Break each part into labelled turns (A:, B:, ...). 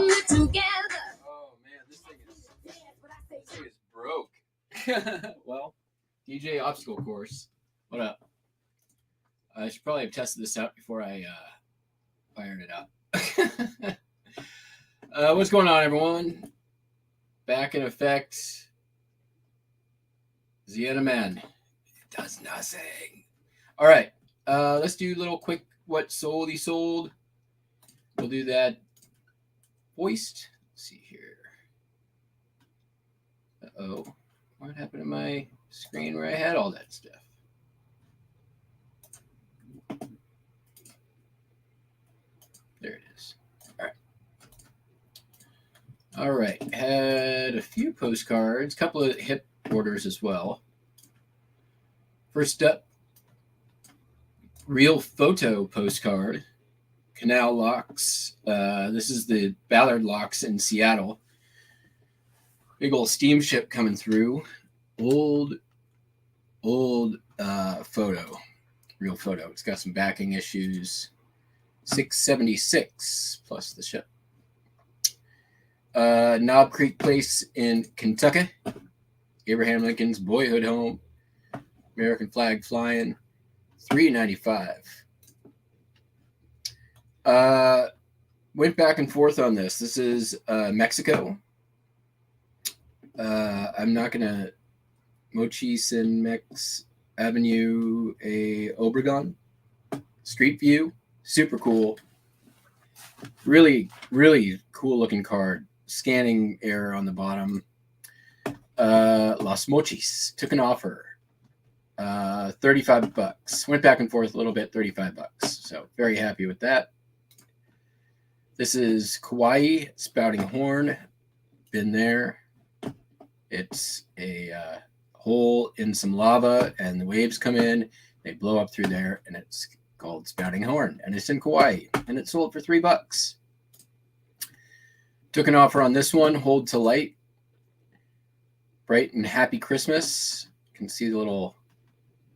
A: Oh man, this thing is broke. Well, DJ obstacle course. What up? I should probably have tested this out before I fired it up. What's going on, everyone? Back in effect. Ziana Man. It does nothing. All right. Let's do a little quick what sold he sold. We'll do that voiced. Let's see here. Uh-oh. What happened to my screen where I had all that stuff? There it is. All right. All right. Had a few postcards, a couple of hip orders as well. First up, real photo postcard. Canal locks. This is the Ballard locks in Seattle. Big old steamship coming through. Old photo. Real photo. It's got some backing issues. $676 plus the ship. Knob Creek Place in Kentucky. Abraham Lincoln's boyhood home. American flag flying. $395. Went back and forth on this. This is Mexico. I'm not gonna Mochis and Mex Avenue a Obregon. Street view, super cool. Really, really cool looking card. Scanning error on the bottom. Las Mochis took an offer. $35. Went back and forth a little bit. $35. So very happy with that. This is Kauai spouting horn. Been there. It's a hole in some lava, and the waves come in. They blow up through there, and it's called spouting horn, and it's in Kauai, and it sold for $3. Took an offer on this one. Hold to light. Bright and happy Christmas. You can see the little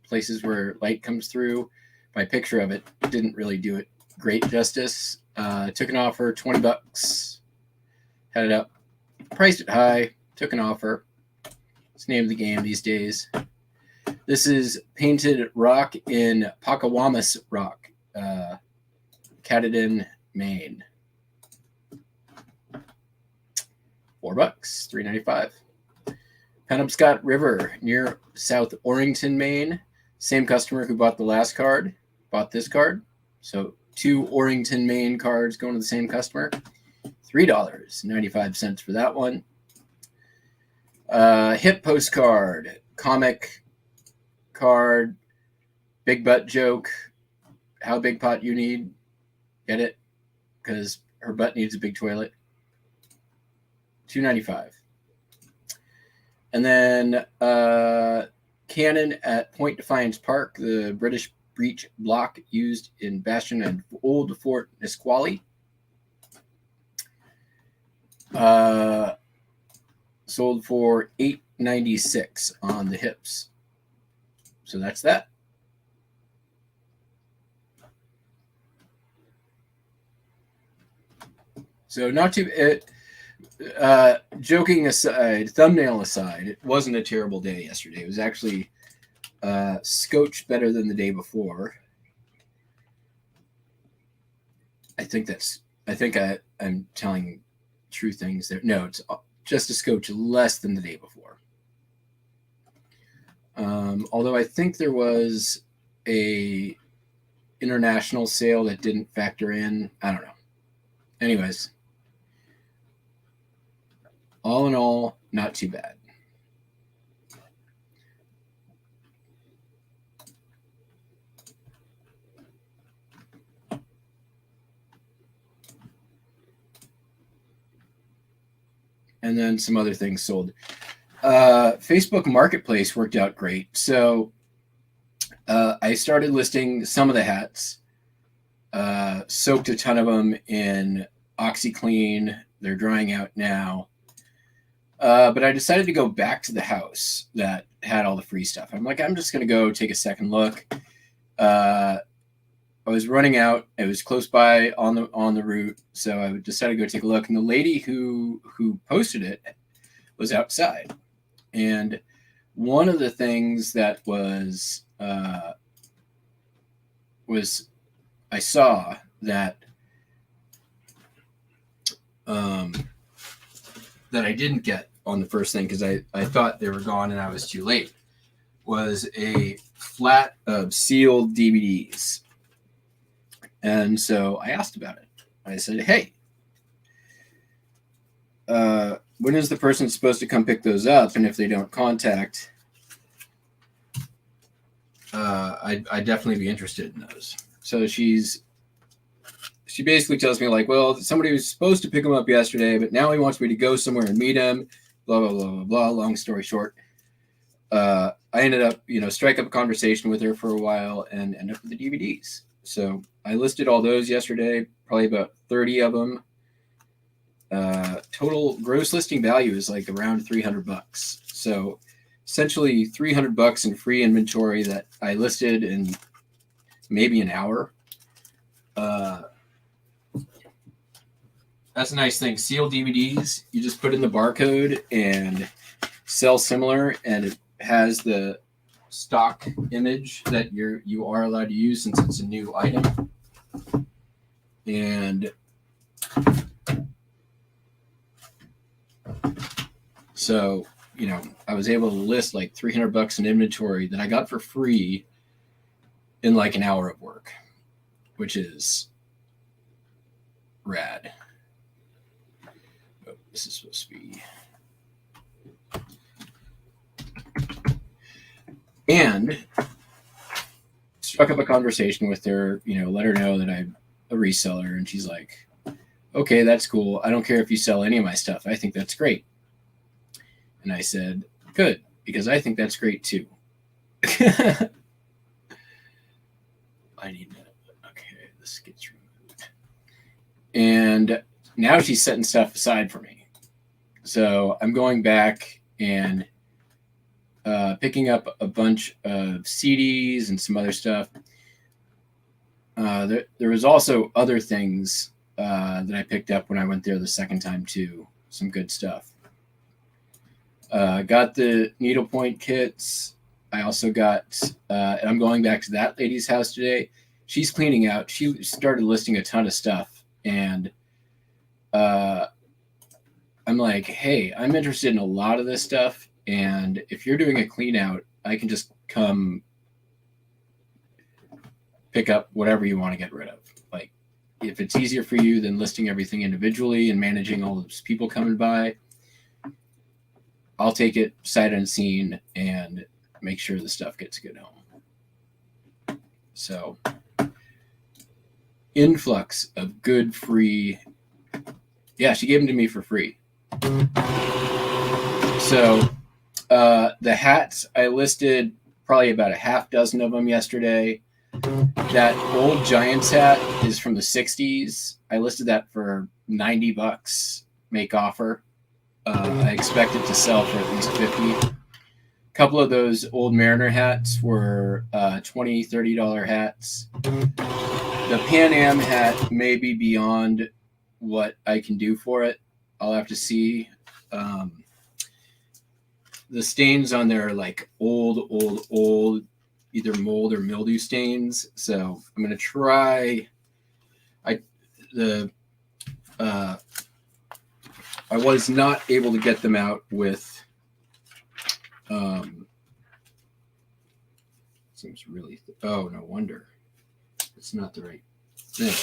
A: places where light comes through. My picture of it didn't really do it great justice. Took an offer, $20. Had it up. Priced it high. Took an offer. It's the name of the game these days. This is painted rock in Pakawamas rock, Katahdin, Maine. $4, $3.95. Penobscot River near South Orrington, Maine. Same customer who bought the last card bought this card. So 2 Orrington, Maine cards going to the same customer. $3.95 for that one. Hip postcard, comic card, big butt joke. How big pot you need? Get it? Because her butt needs a big toilet. $2.95. And then cannon at Point Defiance Park, the British breech block used in Bastion and Old Fort Nisqually. Sold for $8.96 on the hips. So that's that. So not too. Joking aside, thumbnail aside, it wasn't a terrible day yesterday. It was actually scotch better than the day before. I'm telling true things there. No, it's just a scotch less than the day before. Although I think there was a international sale that didn't factor in. I don't know. Anyways, all in all, not too bad. And then some other things sold. Facebook Marketplace worked out great. So I started listing some of the hats, soaked a ton of them in OxyClean. They're drying out now. But I decided to go back to the house that had all the free stuff. I'm like, I'm just going to go take a second look. I was running out. It was close by on the route, so I decided to go take a look. And the lady who posted it was outside, and one of the things that was I saw that that I didn't get on the first thing because I thought they were gone and I was too late, was a flat of sealed DVDs. And so I asked about it. I said, hey, when is the person supposed to come pick those up? And if they don't contact, I'd definitely be interested in those. So she basically tells me like, well, somebody was supposed to pick him up yesterday, but now he wants me to go somewhere and meet him, blah, blah, blah, blah, blah. Long story short, I ended up, strike up a conversation with her for a while and end up with the DVDs. So I listed all those yesterday, probably about 30 of them. Total gross listing value is like around $300. So essentially $300 in free inventory that I listed in maybe an hour. That's a nice thing. Sealed DVDs, you just put in the barcode and sell similar, and it has the stock image that you are allowed to use since it's a new item. And so, I was able to list like $300 in inventory that I got for free in like an hour of work, which is rad. Oh, this is supposed to be. And struck up a conversation with her, let her know that I'm a reseller. And she's like, okay, that's cool. I don't care if you sell any of my stuff. I think that's great. And I said, good, because I think that's great too. I need that. Okay, this gets removed. And now she's setting stuff aside for me. So I'm going back and picking up a bunch of CDs and some other stuff. There was also other things that I picked up when I went there the second time too. Some good stuff. Got the needlepoint kits. I also got, and I'm going back to that lady's house today. She's cleaning out. She started listing a ton of stuff. And I'm like, hey, I'm interested in a lot of this stuff. And if you're doing a clean out, I can just come pick up whatever you want to get rid of. Like, if it's easier for you than listing everything individually and managing all those people coming by, I'll take it sight unseen and make sure the stuff gets a good home. So, influx of good free. Yeah, she gave them to me for free. So, the hats, I listed probably about a half dozen of them yesterday. That old Giants hat is from the 60s. I listed that for $90, make offer. I expect it to sell for at least $50. A couple of those old Mariner hats were $20, $30 hats. The Pan Am hat may be beyond what I can do for it. I'll have to see. The stains on there are like old, either mold or mildew stains. So I'm going to try. I was not able to get them out with. Seems really. Oh, no wonder. It's not the right thing.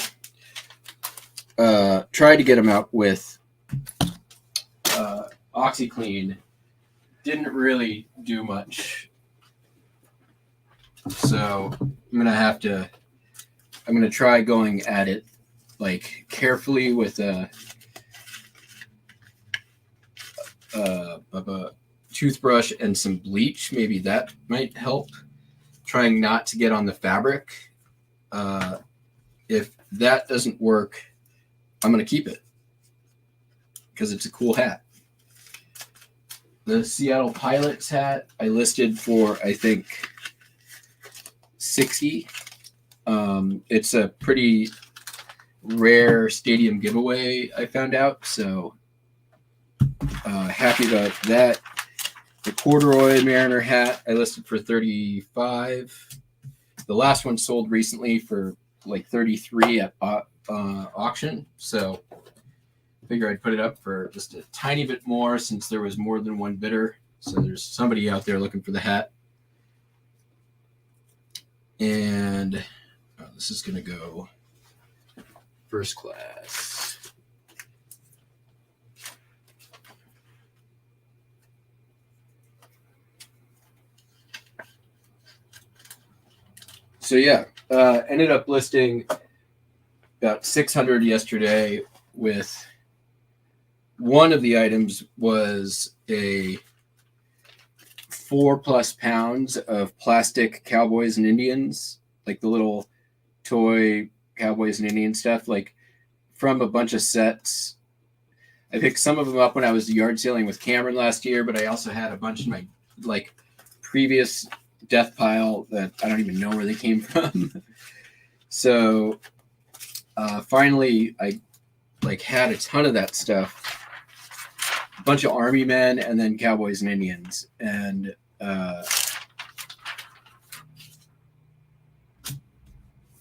A: Tried to get them out with OxyClean. Didn't really do much. So I'm gonna try going at it like carefully with a toothbrush and some bleach. Maybe that might help. Trying not to get on the fabric. If that doesn't work, I'm gonna keep it because it's a cool hat. The Seattle Pilots hat I listed for, I think, $60. It's a pretty rare stadium giveaway, I found out, so happy about that. The corduroy Mariner hat I listed for $35. The last one sold recently for like $33 at auction, so I figure I'd put it up for just a tiny bit more since there was more than one bidder. So there's somebody out there looking for the hat. And this is going to go first class. So yeah, ended up listing about 600 yesterday. With one of the items was a 4+ pounds of plastic cowboys and Indians, like the little toy cowboys and Indian stuff, like from a bunch of sets. I picked some of them up when I was yard sailing with Cameron last year, but I also had a bunch in my like previous death pile that I don't even know where they came from. So finally I like had a ton of that stuff, a bunch of army men and then cowboys and Indians, and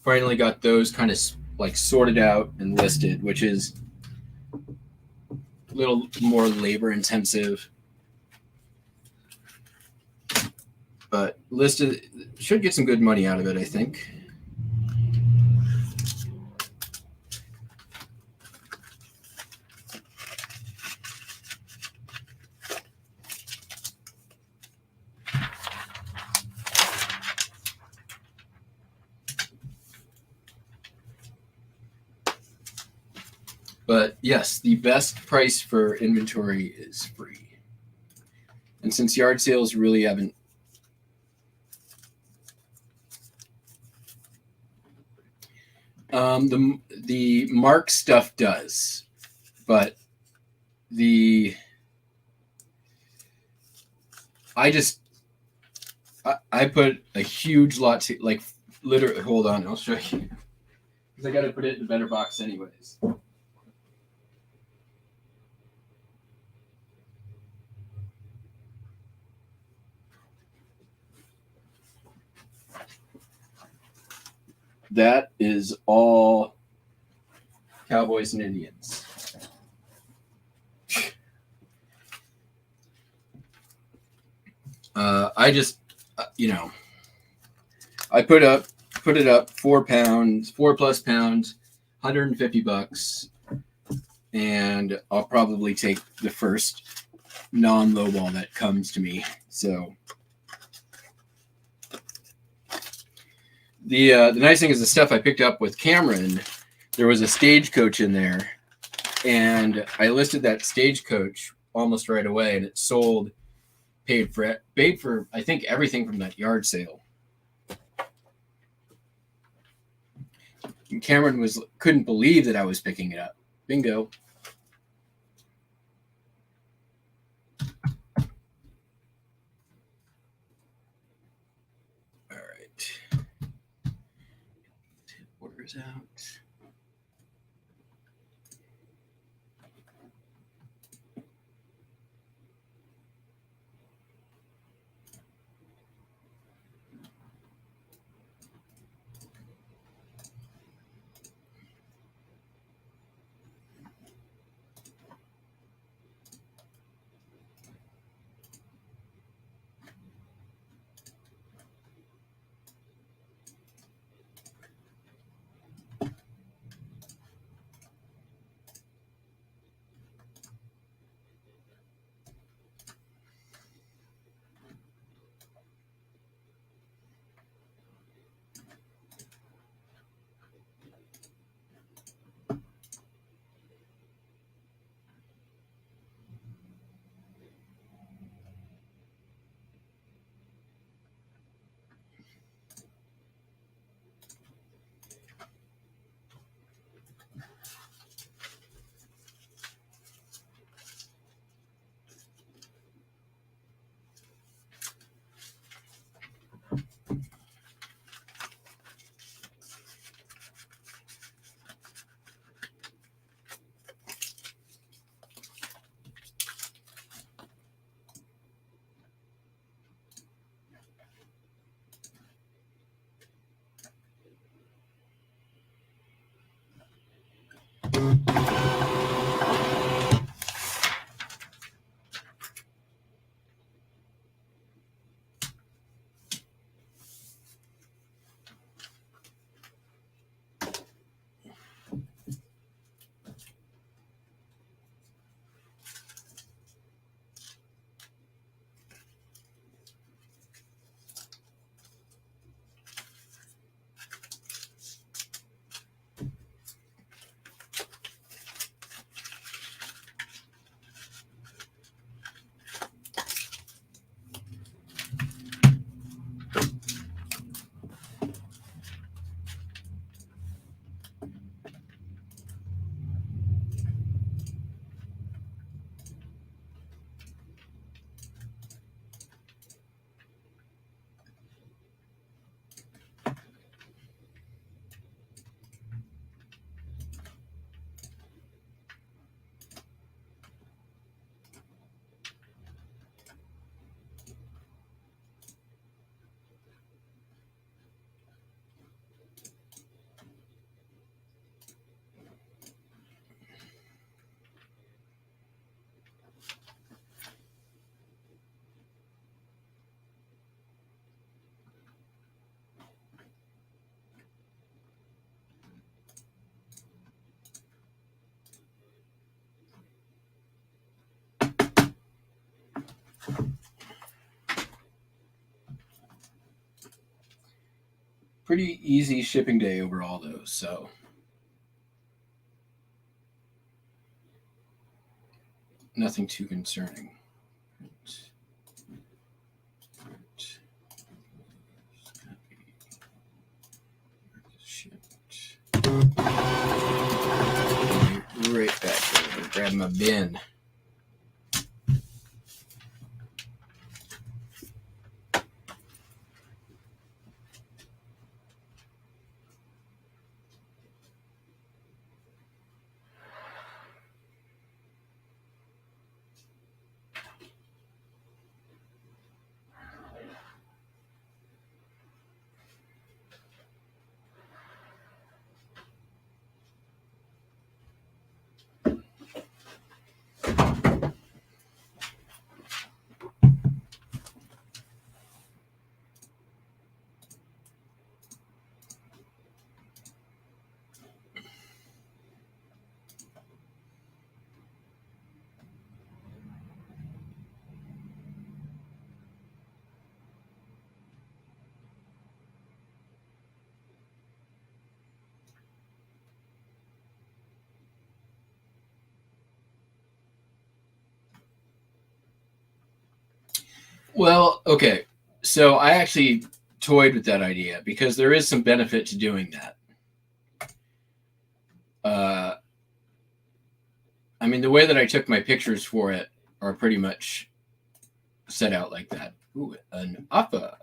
A: finally got those kind of like sorted out and listed, which is a little more labor intensive, but listed should get some good money out of it, I think. But yes, the best price for inventory is free. And since yard sales really haven't the mark stuff does, but I put a huge lot to, like, literally, hold on, I'll show you, because I got to put it in a better box anyways. That is all cowboys and Indians. I just, I put it up 4 pounds, 4+ pounds, $150, and I'll probably take the first non-lowball that comes to me. So the nice thing is the stuff I picked up with Cameron, there was a Stagecoach in there, and I listed that Stagecoach almost right away, and it sold, paid for I think everything from that yard sale. And Cameron couldn't believe that I was picking it up. Bingo. All right. Orders out. Pretty easy shipping day overall, though. So nothing too concerning. Right back over. Grab my bin. Well, okay. So I actually toyed with that idea because there is some benefit to doing that. I mean, the way that I took my pictures for it are pretty much set out like that. Ooh, an upper.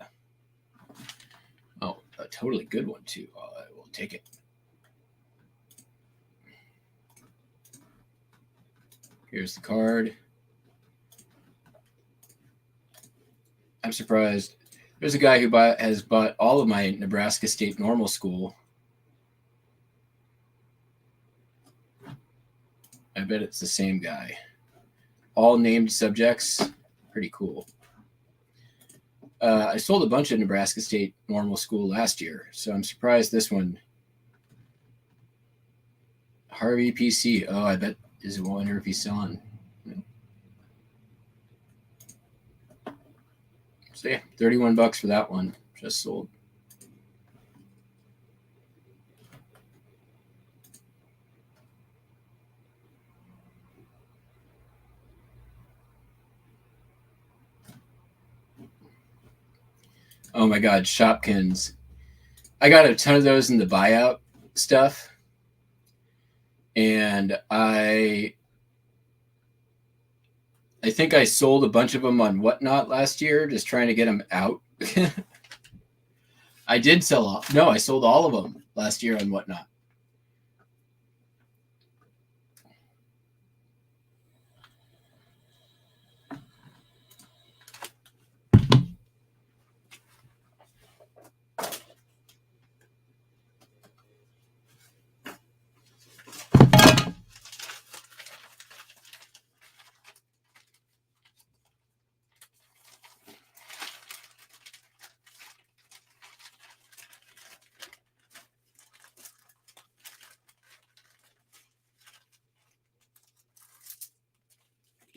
A: Oh, a totally good one, too. I will take it. Here's the card. I'm surprised. There's a guy who has bought all of my Nebraska State Normal School. I bet it's the same guy. All named subjects. Pretty cool. I sold a bunch of Nebraska State Normal School last year, so I'm surprised this one. Harvey PC. Oh, I bet is wonder if he's selling. So yeah, $31 for that one. Just sold. Oh my God, Shopkins. I got a ton of those in the buyout stuff. And I think I sold a bunch of them on Whatnot last year, just trying to get them out. I did sell off. No, I sold all of them last year on Whatnot.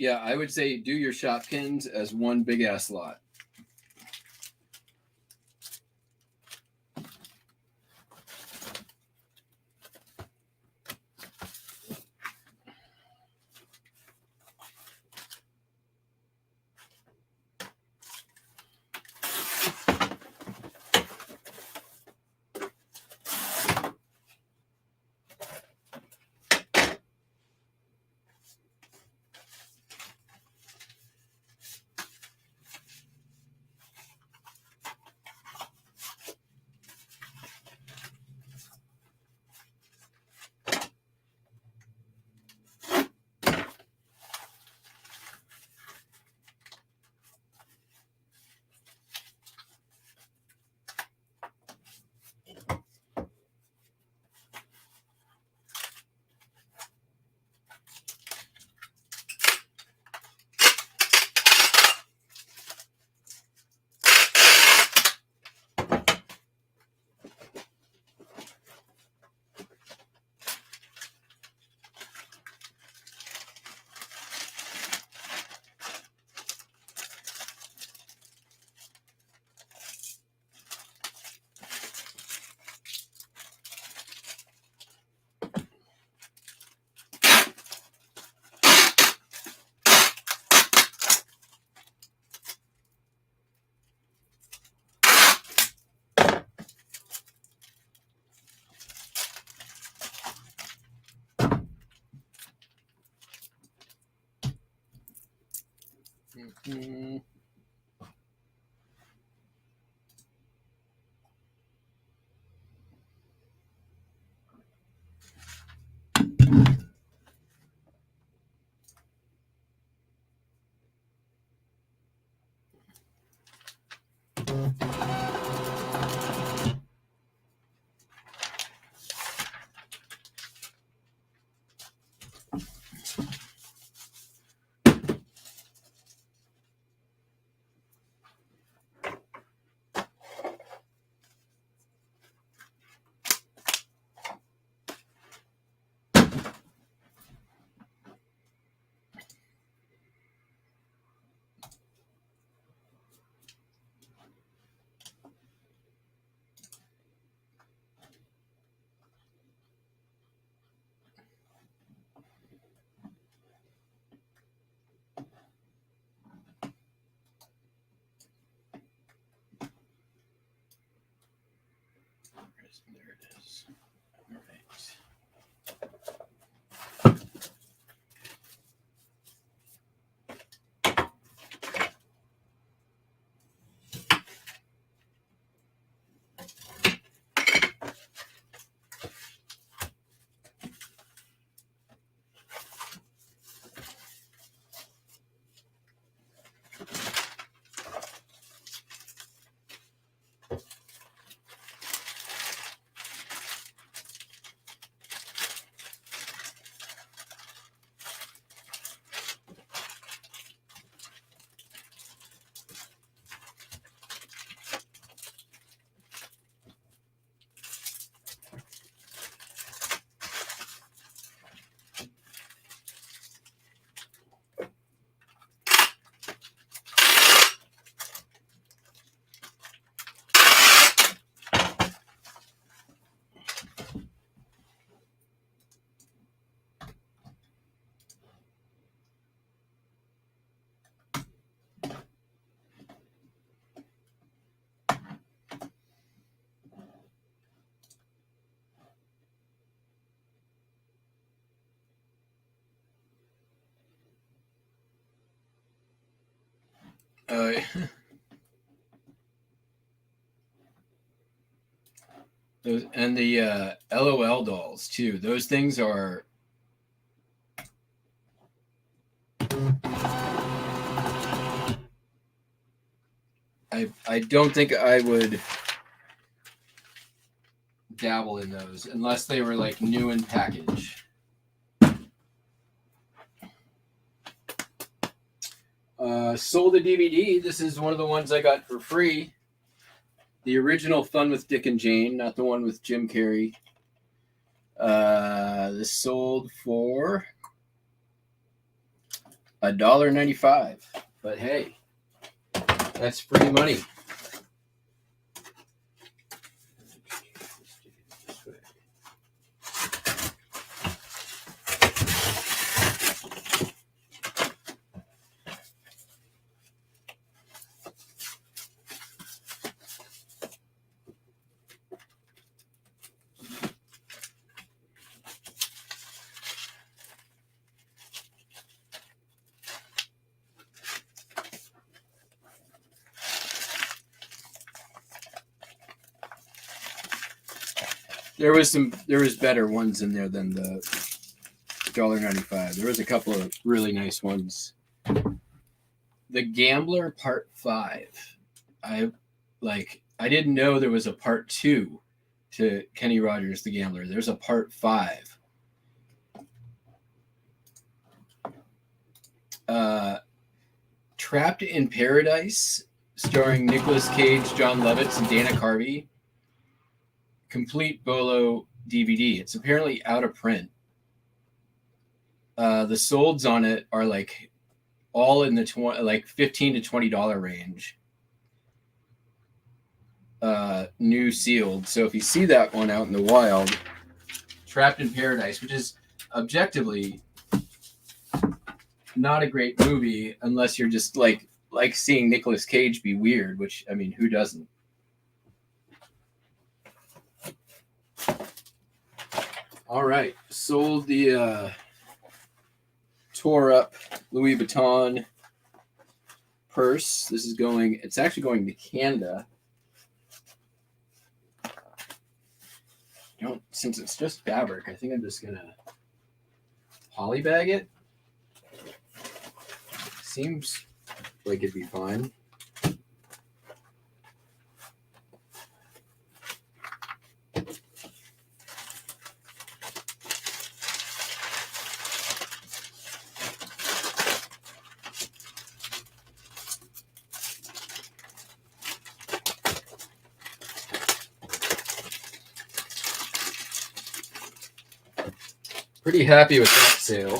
A: Yeah, I would say do your Shopkins as one big ass lot. Mm-hmm. There it is. All right. Those and the LOL dolls too. Those things are. I don't think I would dabble in those unless they were like new in package. Sold a DVD. This is one of the ones I got for free. The original Fun with Dick and Jane, not the one with Jim Carrey. This sold for $1.95. But hey, that's free money. There was better ones in there than the $1.95. There was a couple of really nice ones. The Gambler Part 5. I didn't know there was a Part 2 to Kenny Rogers the Gambler. There's a Part 5. Trapped in Paradise, starring Nicolas Cage, John Lovitz, and Dana Carvey. Complete Bolo DVD. It's apparently out of print. The solds on it are like all in the $15 to $20 range. New sealed. So if you see that one out in the wild, Trapped in Paradise, which is objectively not a great movie unless you're just like seeing Nicolas Cage be weird, which, I mean, who doesn't? All right, sold the tore up Louis Vuitton purse. It's actually going to Canada. Since it's just fabric, I think I'm just gonna polybag it. Seems like it'd be fine. Pretty happy with that sale.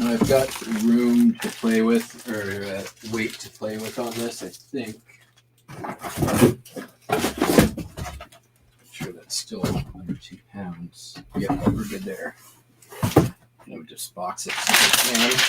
A: I've got room to play with, or weight to play with on this, I think. Sure that's still under 2 pounds. Yeah, we're good there. Let me just box it so I can.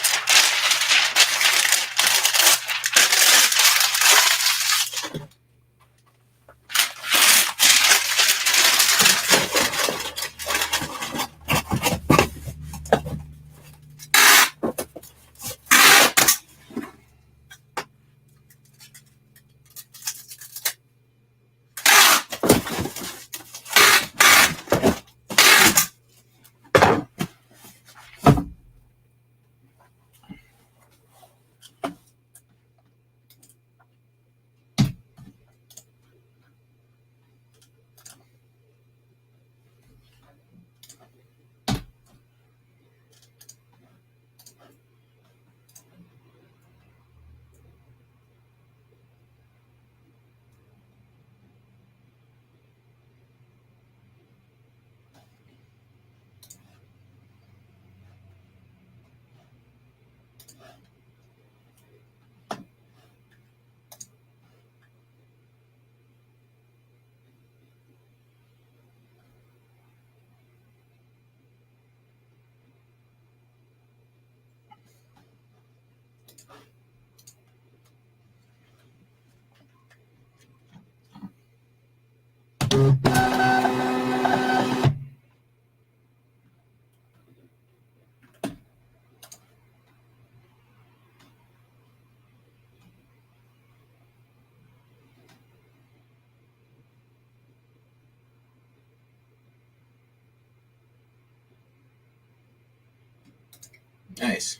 A: Nice.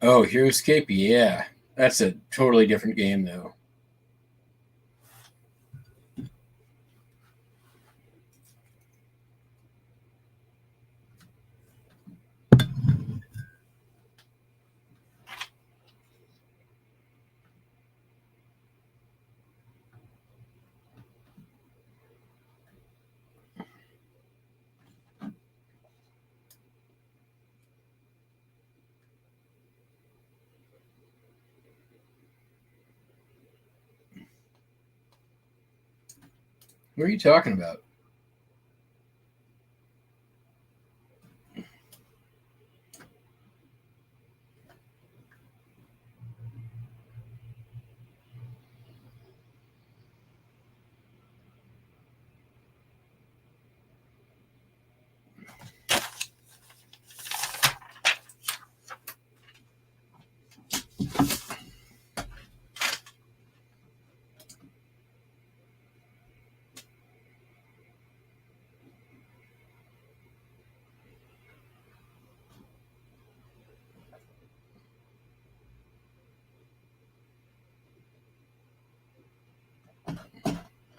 A: Oh, Heroescape? Yeah. That's a totally different game, though. What are you talking about?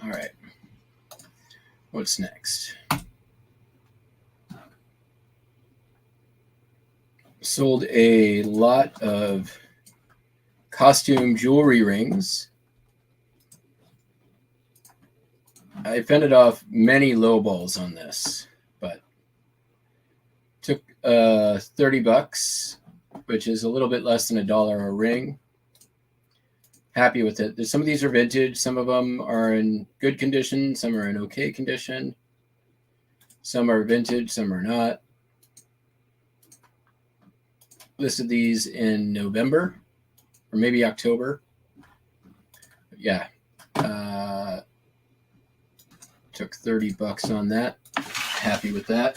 A: All right. What's next? Sold a lot of costume jewelry rings. I fended off many lowballs on this, but took $30, which is a little bit less than $1 a ring. Happy with it. Some of these are vintage. Some of them are in good condition. Some are in okay condition. Some are vintage. Some are not. Listed these in November or maybe October. Yeah. Took $30 on that. Happy with that.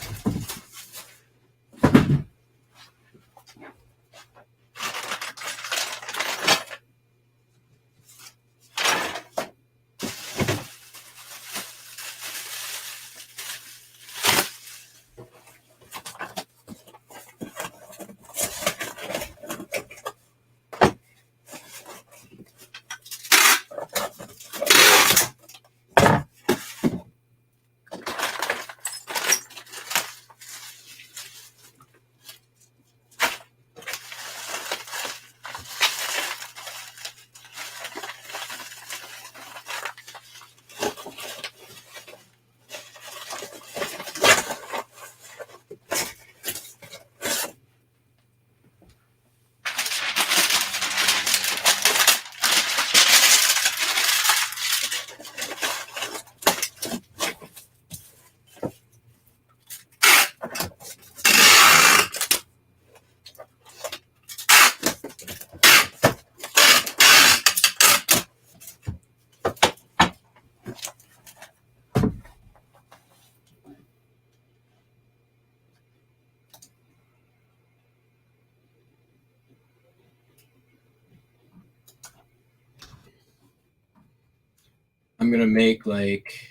A: I'm gonna make like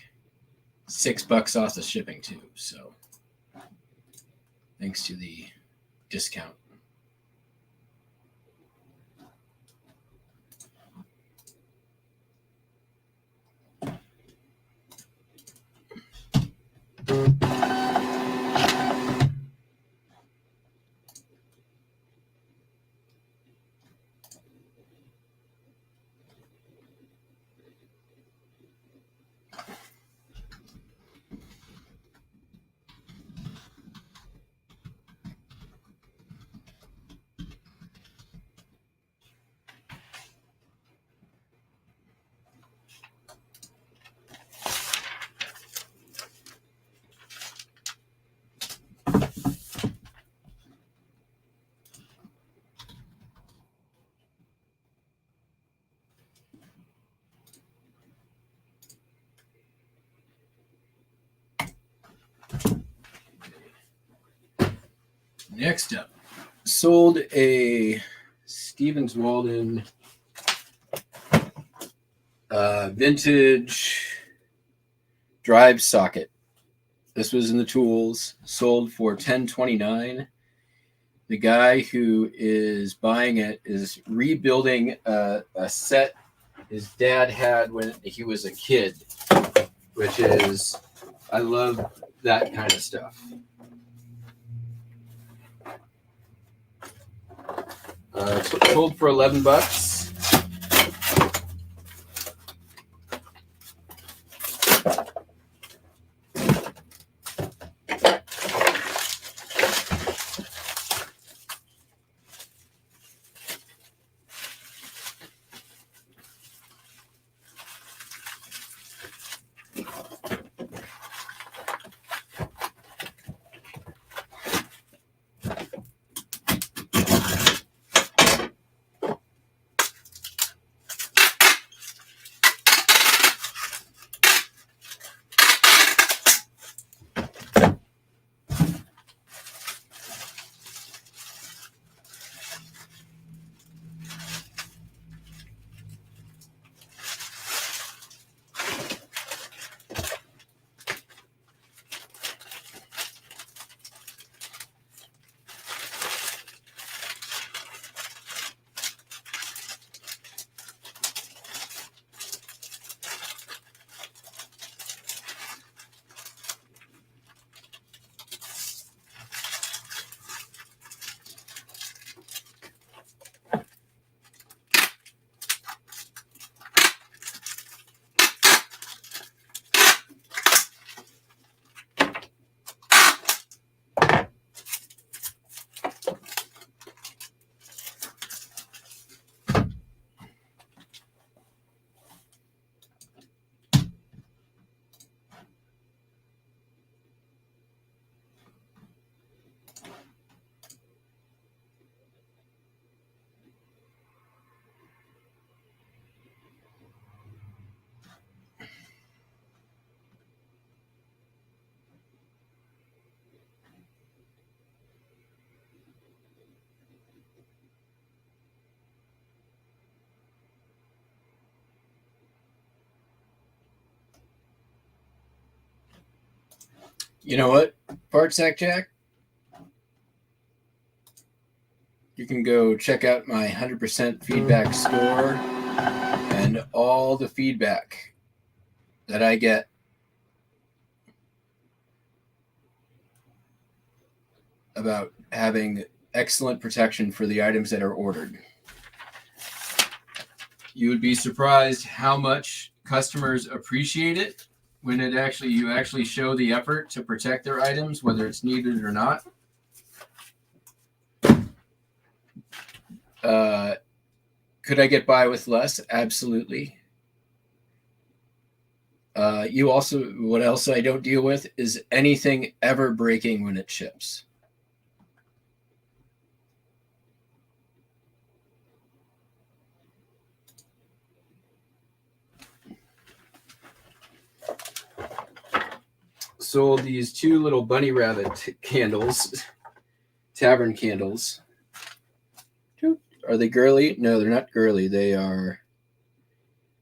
A: $6 off the shipping too. So thanks to the discount. Next up, sold a Stevens Walden vintage drive socket. This was in the tools, sold for $10.29. The guy who is buying it is rebuilding a set his dad had when he was a kid, which is, I love that kind of stuff. Sold for $11. You know what, Part Sack Jack? You can go check out my 100% feedback store and all the feedback that I get about having excellent protection for the items that are ordered. You would be surprised how much customers appreciate it when you actually show the effort to protect their items, whether it's needed or not. Could I get by with less? Absolutely. What else I don't deal with is anything ever breaking when it ships. Sold these two little bunny rabbit candles, tavern candles. Are they girly? No, they're not girly. They are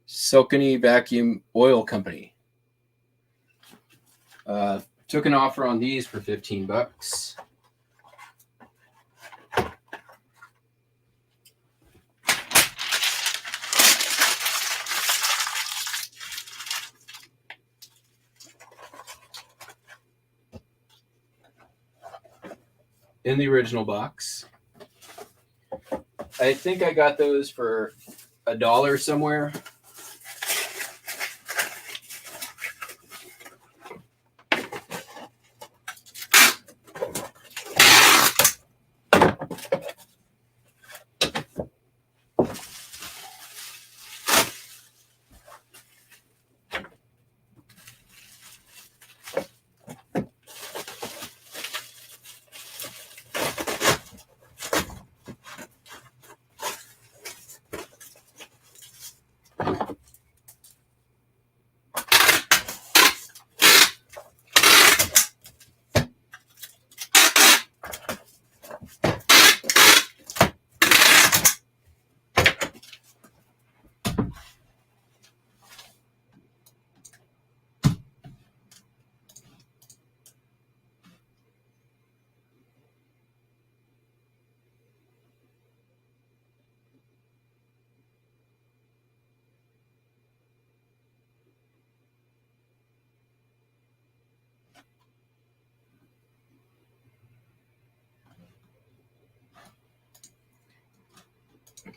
A: Silkany Vacuum Oil Company. Took an offer on these for $15. In the original box. I think I got those for $1 somewhere.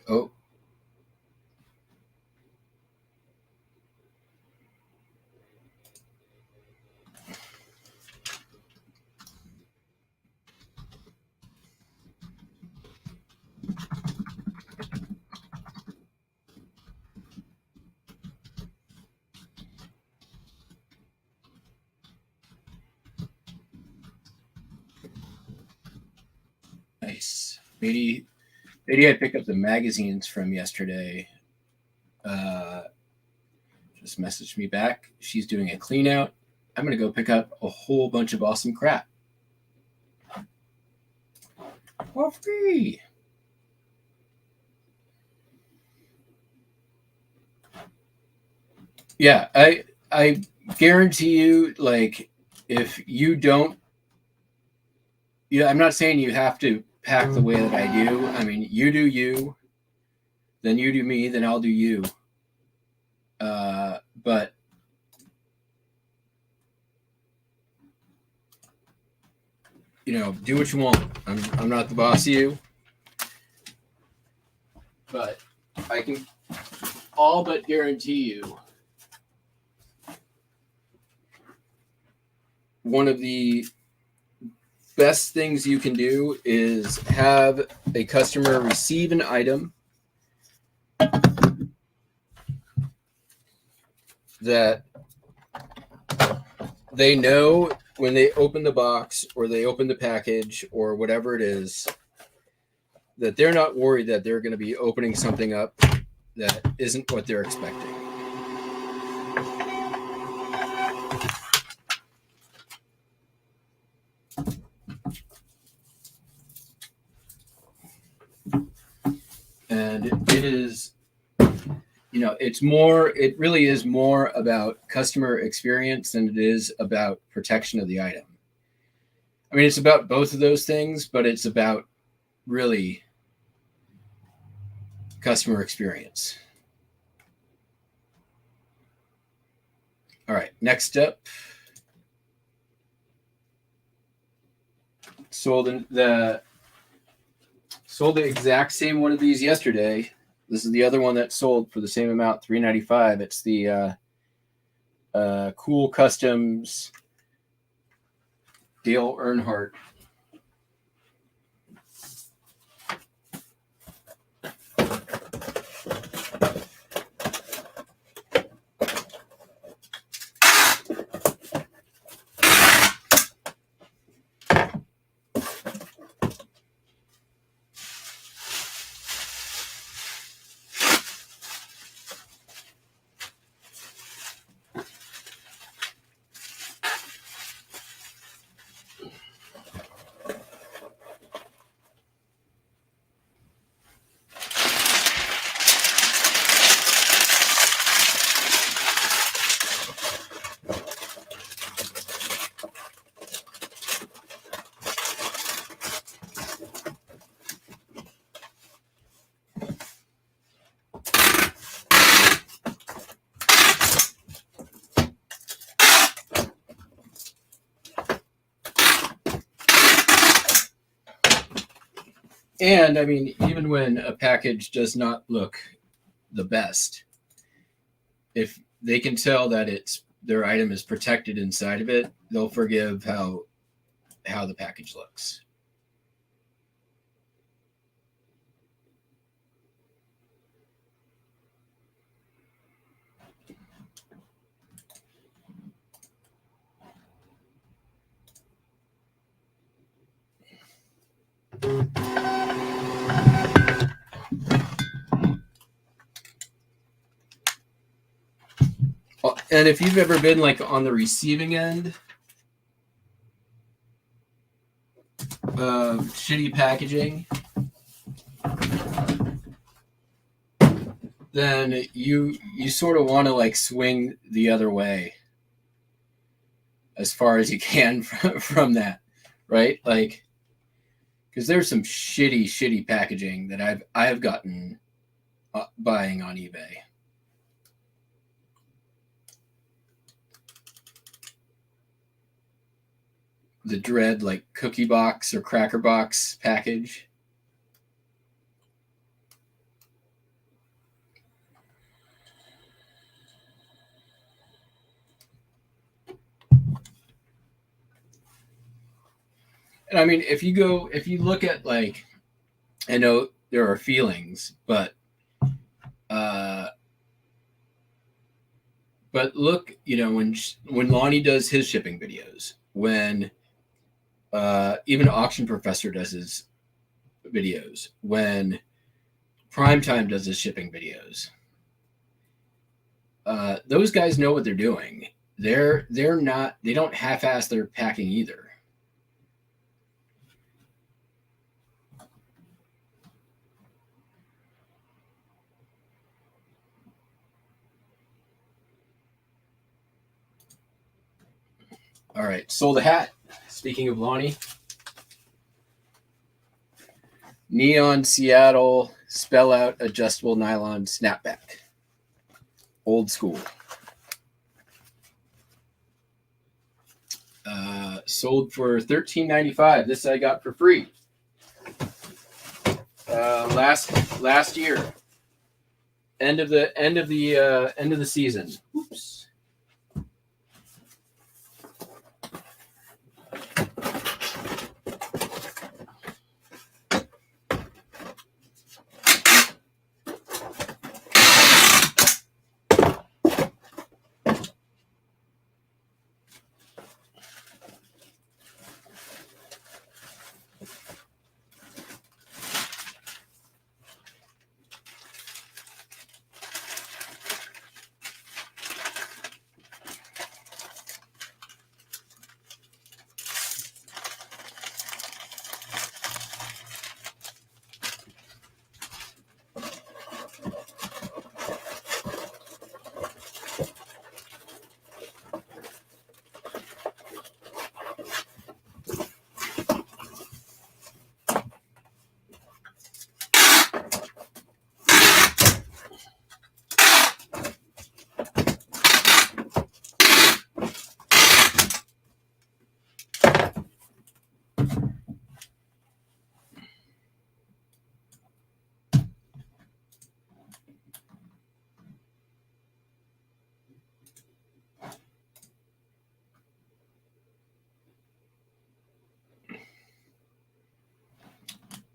A: Oh, nice. Maybe I pick up the magazines from yesterday. Uh, just messaged me back. She's doing a clean out. I'm gonna go pick up a whole bunch of awesome crap. For free. Yeah, I guarantee you, like, if you don't, yeah, I'm not saying you have to pack the way that I do. I mean, you do you, then you do me, then I'll do you. But do what you want. I'm not the boss of you, but I can all but guarantee you one of the best things you can do is have a customer receive an item that they know when they open the box or they open the package or whatever it is, that they're not worried that they're going to be opening something up that isn't what they're expecting. And it is, it really is more about customer experience than it is about protection of the item. I mean, it's about both of those things, but it's about really customer experience. All right, next up, sold the exact same one of these yesterday. This is the other one that sold for the same amount, $3.95. It's the Cool Customs Dale Earnhardt. And I mean, even when a package does not look the best, if they can tell that their item is protected inside of it, they'll forgive how the package looks. And if you've ever been like on the receiving end of shitty packaging, then you sort of want to like swing the other way as far as you can from that, right? Like, because there's some shitty packaging that I've gotten buying on eBay. The dread like cookie box or cracker box package. And I mean, if you look at like, I know there are feelings, but look, when Lonnie does his shipping videos, when even Auction Professor does his videos, when Primetime does his shipping videos, those guys know what they're doing. They don't half-ass their packing either. All right, sold a hat. Speaking of Lonnie, Neon Seattle spell out adjustable nylon snapback, old school. Sold for $13.95. This I got for free last year. End of the season. Oops.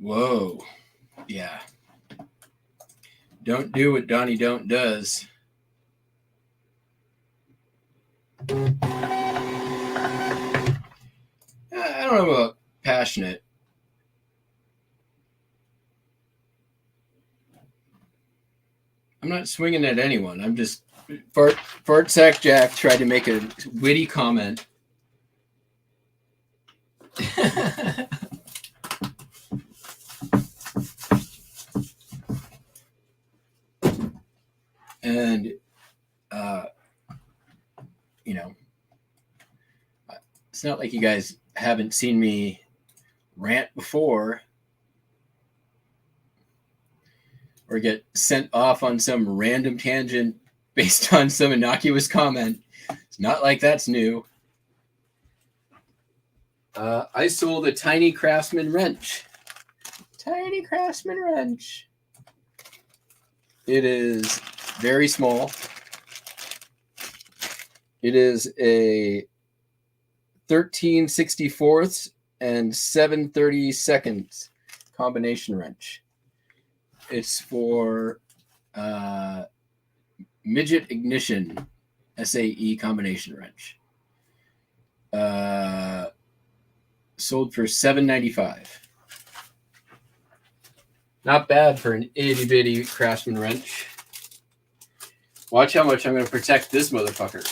A: Whoa. Yeah. Don't do what Donnie Don't does. I don't know about passionate. I'm not swinging at anyone. I'm just Fart Sack Jack tried to make a witty comment. And it's not like you guys haven't seen me rant before or get sent off on some random tangent based on some innocuous comment. It's not like that's new. I sold a tiny Craftsman wrench. Tiny Craftsman wrench. It is very small. It is a 13/64 and 7/32 combination wrench. It's for midget ignition SAE combination wrench. Sold for $7.95. Not bad for an itty bitty Craftsman wrench. Watch how much I'm going to protect this motherfucker.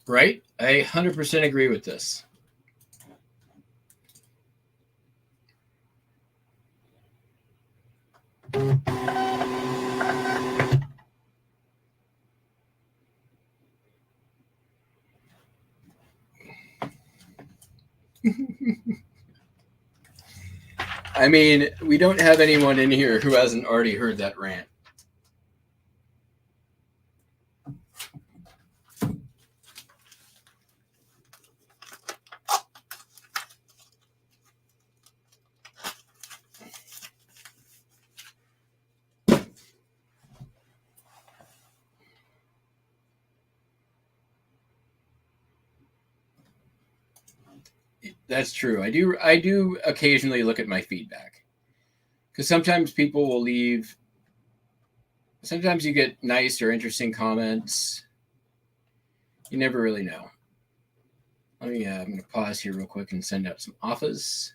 A: Right? I 100% agree with this. I mean, we don't have anyone in here who hasn't already heard that rant. That's true. I do occasionally look at my feedback, because sometimes people will leave. Sometimes you get nice or interesting comments. You never really know. I'm going to pause here real quick and send out some offers.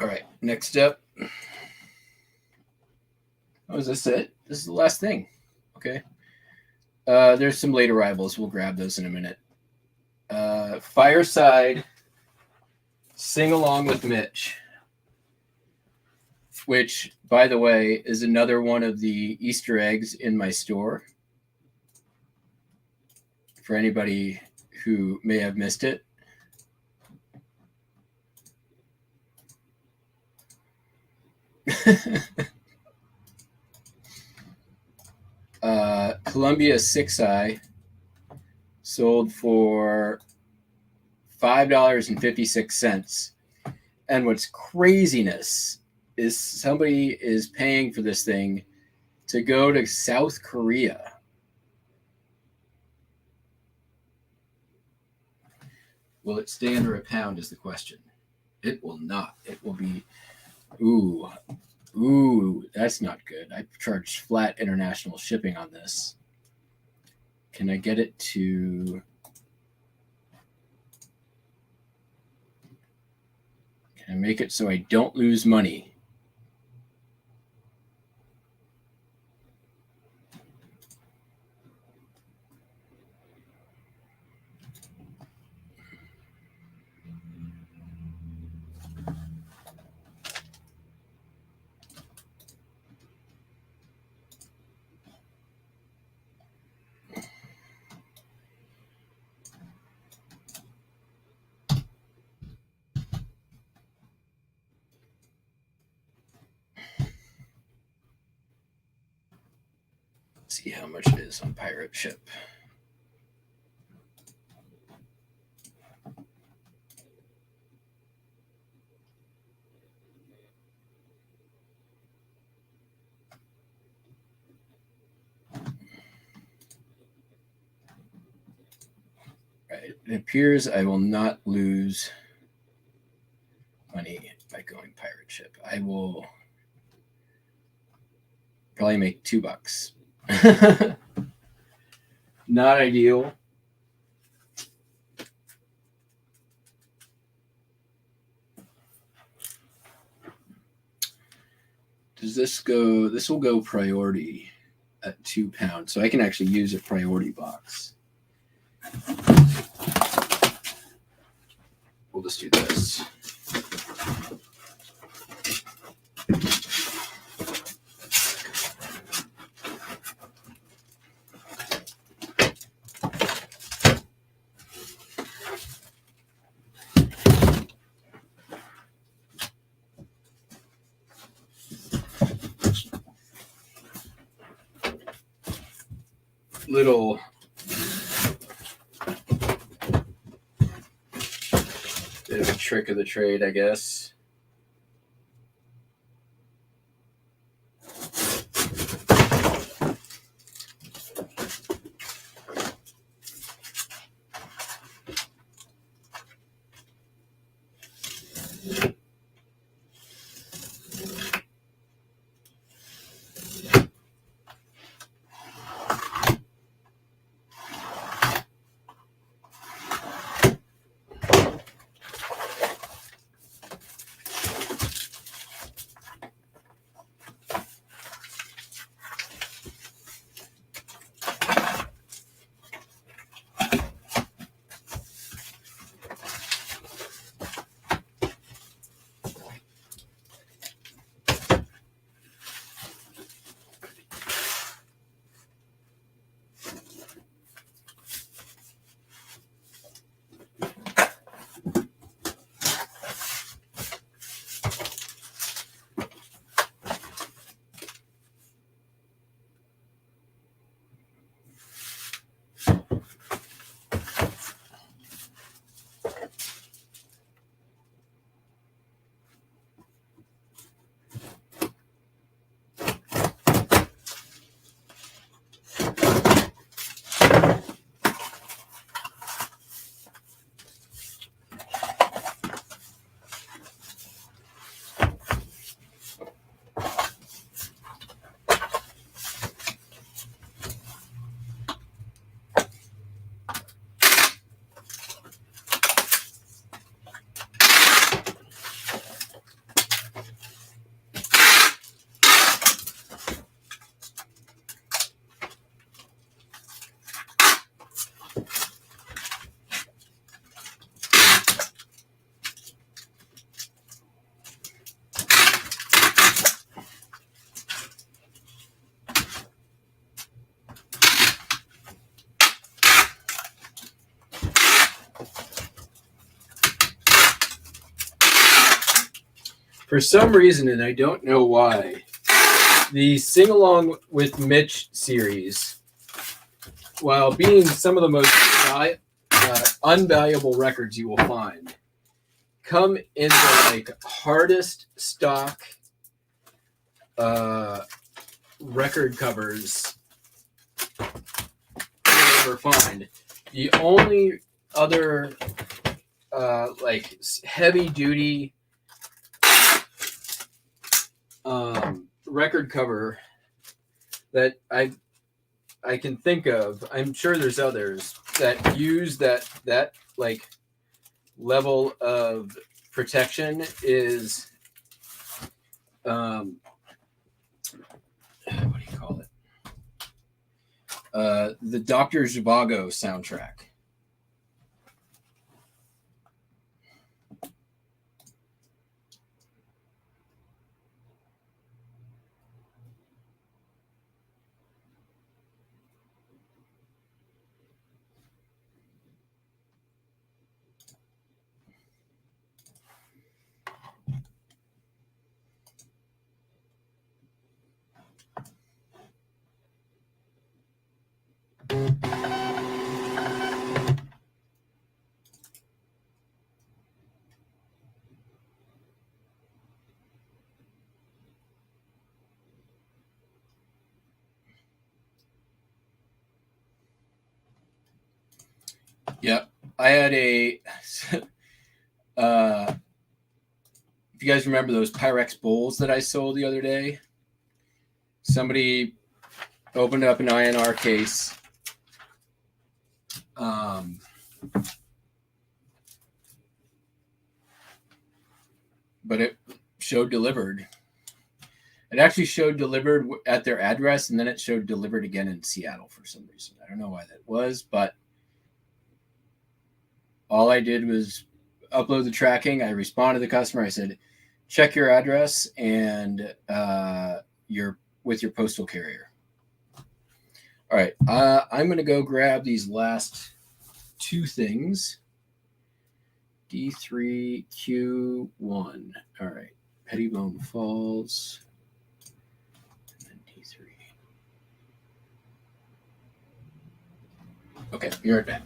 A: All right, next up. Oh, is this it? This is the last thing. Okay. There's some late arrivals. We'll grab those in a minute. Fireside Sing Along with Mitch, which, by the way, is another one of the Easter eggs in my store. For anybody who may have missed it. Columbia 6i sold for $5.56. And what's craziness is somebody is paying for this thing to go to South Korea. Will it stay under a pound is the question. It will not. It will be, ooh, that's not good. I charged flat international shipping on this. Can I get it to... Can I make it so I don't lose money? See how much it is on Pirate Ship. Right. It appears I will not lose money by going Pirate Ship. I will probably make $2. Not ideal. Does this go? This will go priority at £2, so I can actually use a priority box. we'll just do this. Little bit of a trick of the trade, I guess. For some reason, and I don't know why, the Sing Along with Mitch series, while being some of the most unvaluable records you will find, come in the like hardest stock record covers you'll ever find. The only other like heavy duty record cover that I can think of, I'm sure there's others that use that like level of protection, is what do you call it? The Dr. Zhivago soundtrack. Yep. I had a if you guys remember those Pyrex bowls that I sold the other day, somebody opened up an INR case, but it showed delivered. It actually showed delivered at their address, and then it showed delivered again in Seattle for some reason. I don't know why that was, but all I did was upload the tracking. I responded to the customer. I said, check your address and with your postal carrier. All right, I'm going to go grab these last two things. D3Q1. All right, Pettibone Falls. And D3. Okay, be right back.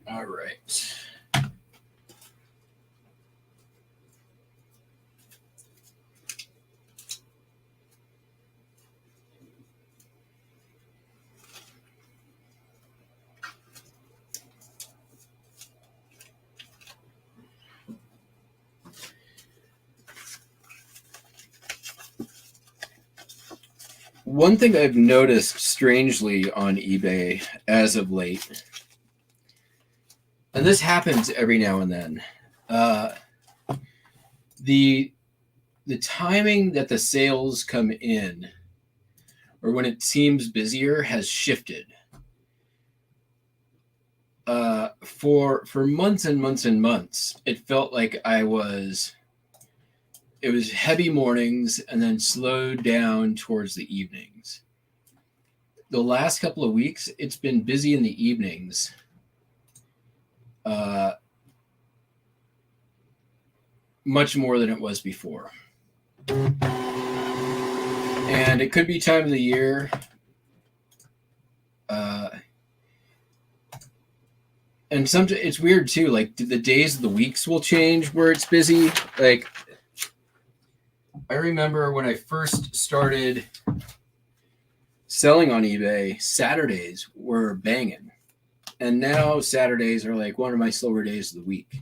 A: All right. One thing I've noticed strangely on eBay as of late, and this happens every now and then, the timing that the sales come in, or when it seems busier, has shifted. For months and months and months, it felt like it was heavy mornings and then slowed down towards the evenings. The last couple of weeks, it's been busy in the evenings. Much more than it was before. And it could be time of the year. And sometimes it's weird too. Like the days of the weeks will change where it's busy. Like I remember when I first started selling on eBay, Saturdays were banging. And now Saturdays are like one of my slower days of the week.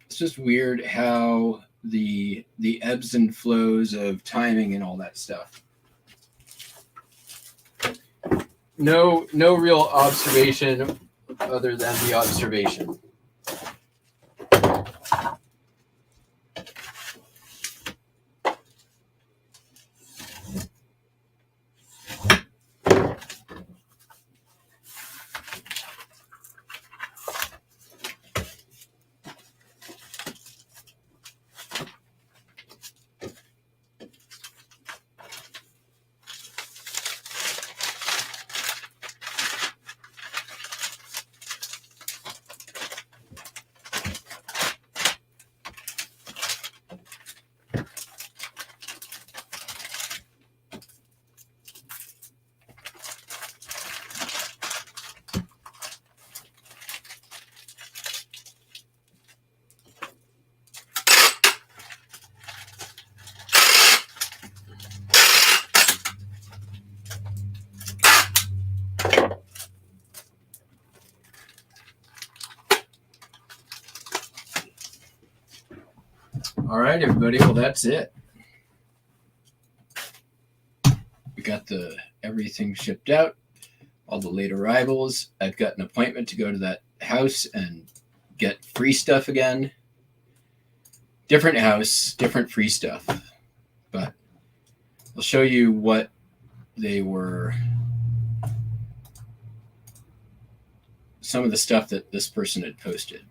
A: It's just weird how the ebbs and flows of timing and all that stuff. No real observation other than the observation. All right, everybody. Well, that's it. We got everything shipped out, all the late arrivals. I've got an appointment to go to that house and get free stuff again. Different house, different free stuff. But I'll show you what they were. Some of the stuff that this person had posted.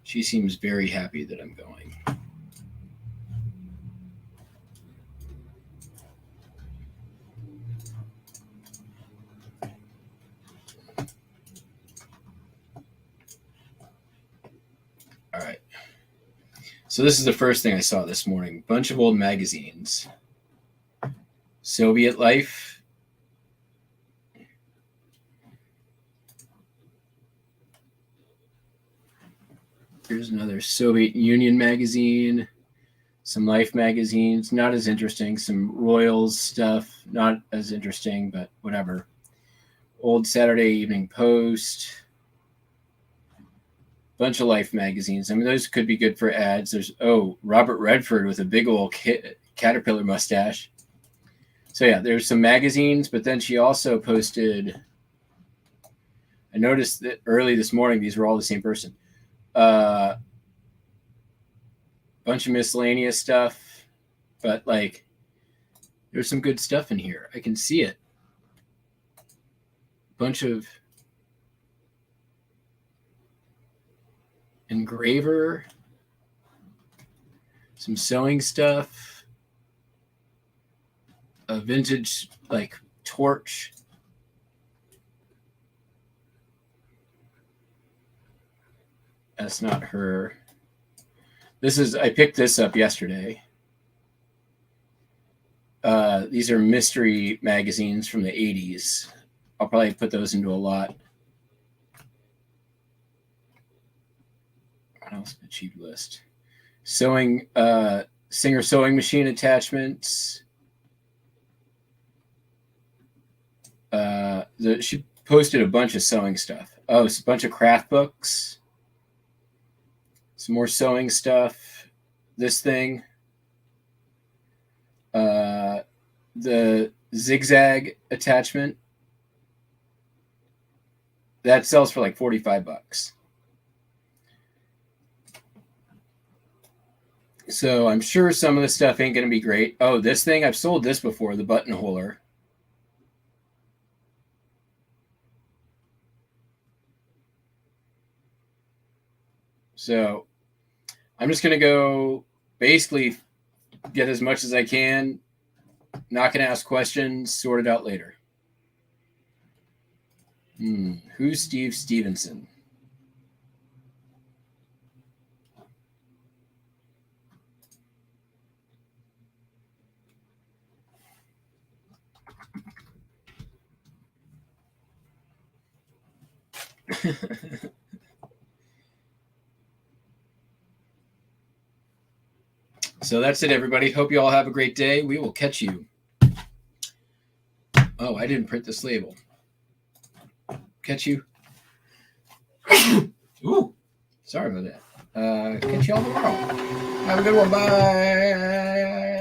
A: She seems very happy that I'm going. All right. So this is the first thing I saw this morning. Bunch of old magazines. Soviet Life. Here's another Soviet Union magazine. Some Life magazines, not as interesting. Some Royals stuff, not as interesting, but whatever. Old Saturday Evening Post. Bunch of Life magazines. I mean, those could be good for ads. There's, Robert Redford with a big old caterpillar mustache. So yeah, there's some magazines, but then she also posted, I noticed that early this morning, these were all the same person. Bunch of miscellaneous stuff, but like there's some good stuff in here. I can see it. Bunch of engraver, some sewing stuff, a vintage like torch. That's not her. I picked this up yesterday. These are mystery magazines from the 80s. I'll probably put those into a lot. What else did she list? Sewing, Singer sewing machine attachments. She posted a bunch of sewing stuff. Oh, it's a bunch of craft books. Some more sewing stuff. This thing. The zigzag attachment. That sells for like $45. So I'm sure some of the stuff ain't going to be great. Oh, this thing, I've sold this before, the buttonholer. So I'm just going to go basically get as much as I can. Not going to ask questions, sort it out later. Who's Steve Stevenson? So that's it, everybody. Hope you all have a great day. We will catch you. Oh, I didn't print this label. Catch you. Ooh, sorry about that. Catch you all tomorrow. Have a good one. Bye.